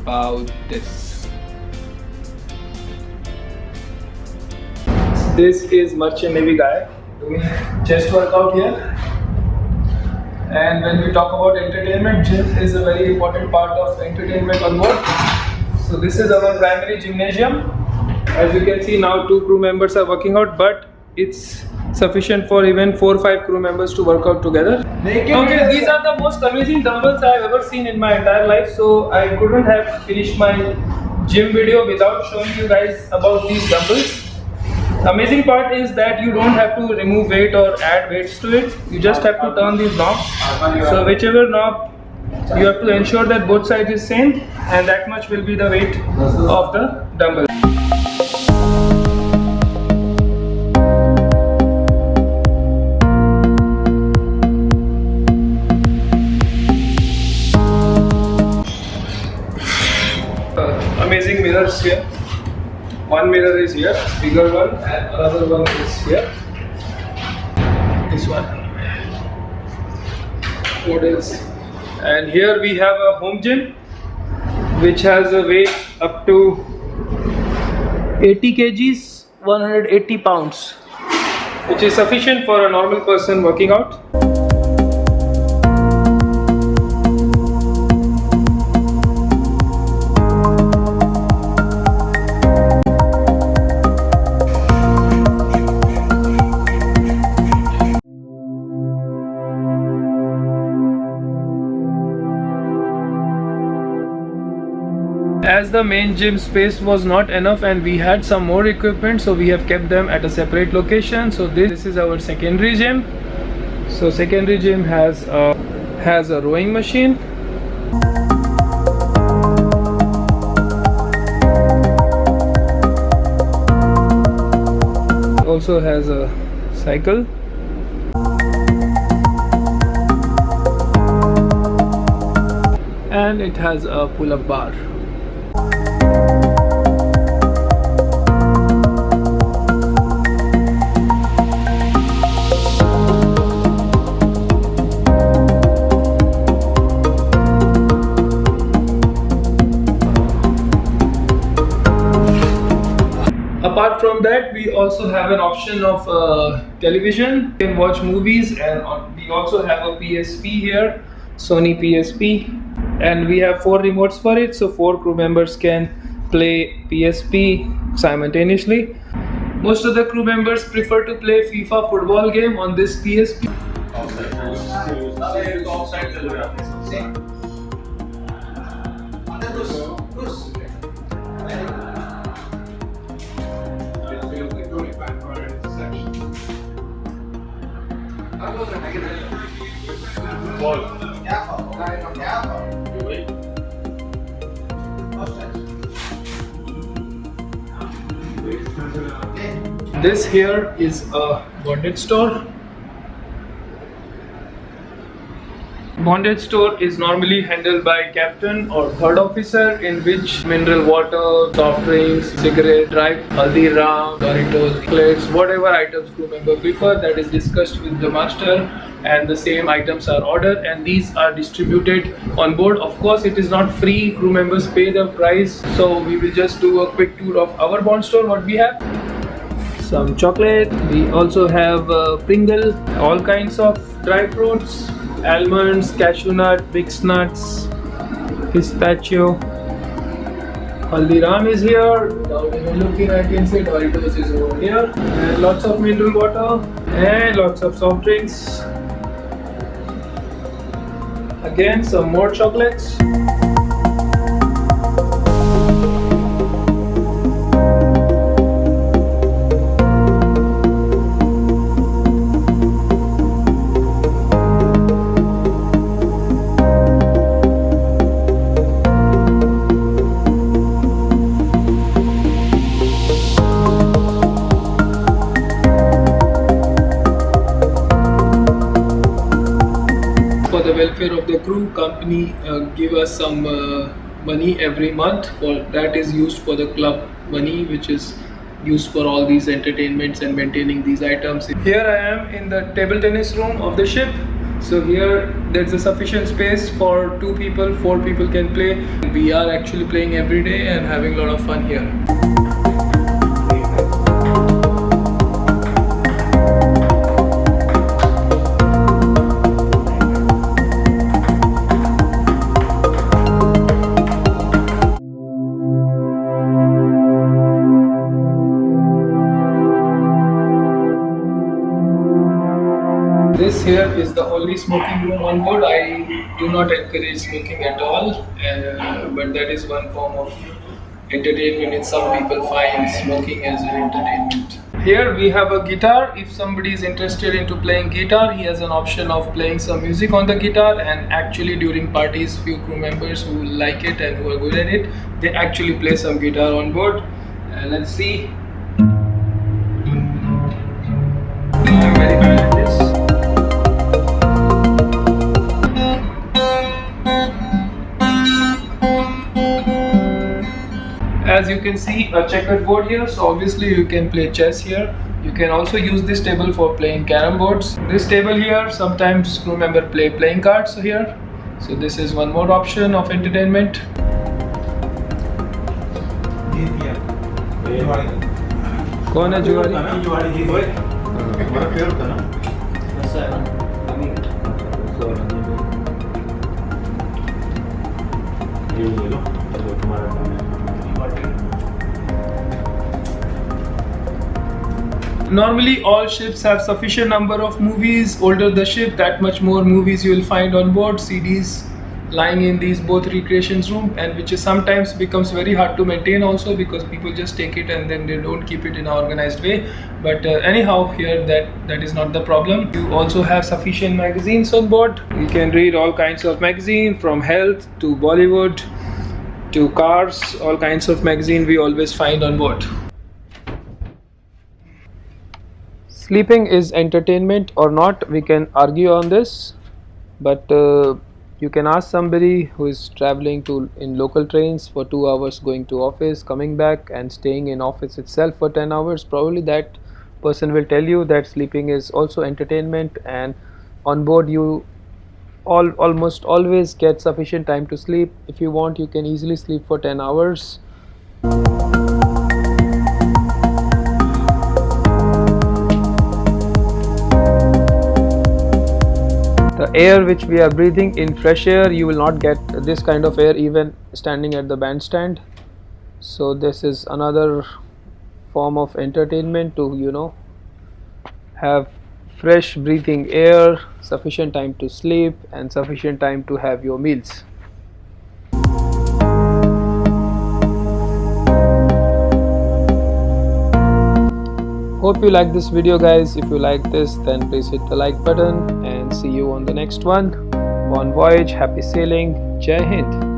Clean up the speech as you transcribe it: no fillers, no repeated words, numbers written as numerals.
about this. This is Merchant Navy guy doing chest workout here. And when we talk about entertainment, gym is a very important part of entertainment on board. So this is our primary gymnasium. As you can see now, 2 crew members are working out, but it's sufficient for even 4 or 5 crew members to work out together. Okay, these are the most amazing dumbbells I have ever seen in my entire life. So I couldn't have finished my gym video without showing you guys about these dumbbells. The amazing part is that you don't have to remove weight or add weights to it. You just have to turn these knobs. So whichever knob, you have to ensure that both sides is same, and that much will be the weight of the dumbbell. Amazing mirrors here. One mirror is here, bigger one, and another one is here. This one. What else? And here we have a home gym, which has a weight up to 80 kgs, 180 pounds, which is sufficient for a normal person working out. As the main gym space was not enough and we had some more equipment, so we have kept them at a separate location. So this is our secondary gym. So secondary gym has a rowing machine, also has a cycle, and it has a pull-up bar. Apart from that, we also have an option of television. You can watch movies, and we also have a PSP here, Sony PSP, and we have 4 remotes for it, so 4 crew members can play PSP simultaneously. Most of the crew members prefer to play FIFA football game on this PSP. This here is a bondage store. Bondage store is normally handled by captain or third officer, in which mineral water, soft drinks, cigarette, dry Haldiram, Doritos, chocolates, whatever items crew member prefer, that is discussed with the master, and the same items are ordered and these are distributed on board. Of course, it is not free, crew members pay the price. So we will just do a quick tour of our bond store. What we have: some chocolate, we also have Pringle, all kinds of dry fruits, almonds, cashew nut, mixed nuts, pistachio. Haldiram is here. Without even looking, I can say Doritos is over here. And lots of mineral water and lots of soft drinks. Again, some more chocolates. The welfare of the crew, company give us some money every month. For that is used for the club money, which is used for all these entertainments and maintaining these items. Here I am in the table tennis room of the ship. So here there's a sufficient space for 2 people, 4 people can play. We are actually playing every day and having a lot of fun here. This here is the only smoking room on board. I do not encourage smoking at all, but that is one form of entertainment, and some people find smoking as an entertainment. Here we have a guitar. If somebody is interested into playing guitar, he has an option of playing some music on the guitar, and actually during parties, few crew members who like it and who are good at it, they actually play some guitar on board. Let's see. I'm very bad at this. As you can see, a checkered board here, so obviously you can play chess here. You can also use this table for playing carom boards. This table here, sometimes crew member play playing cards here. So this is one more option of entertainment. कौन है जुआरी? Normally all ships have sufficient number of movies. Older the ship, that much more movies you will find on board. CDs lying in these both recreations room, and which is sometimes becomes very hard to maintain also, because people just take it and then they don't keep it in an organized way. But anyhow, here that is not the problem. You also have sufficient magazines on board. You can read all kinds of magazine, from health to Bollywood to cars. All kinds of magazine we always find on board. Sleeping is entertainment or not, we can argue on this, but you can ask somebody who is traveling in local trains for 2 hours, going to office, coming back and staying in office itself for 10 hours. Probably that person will tell you that sleeping is also entertainment, and on board you almost always get sufficient time to sleep. If you want, you can easily sleep for 10 hours. The air which we are breathing in, fresh air, you will not get this kind of air even standing at the bandstand. So this is another form of entertainment, to have fresh breathing air, sufficient time to sleep and sufficient time to have your meals. Hope you like this video, guys. If you like this, then please hit the like button, and see you on the next one. Bon voyage, happy sailing, Jai Hind.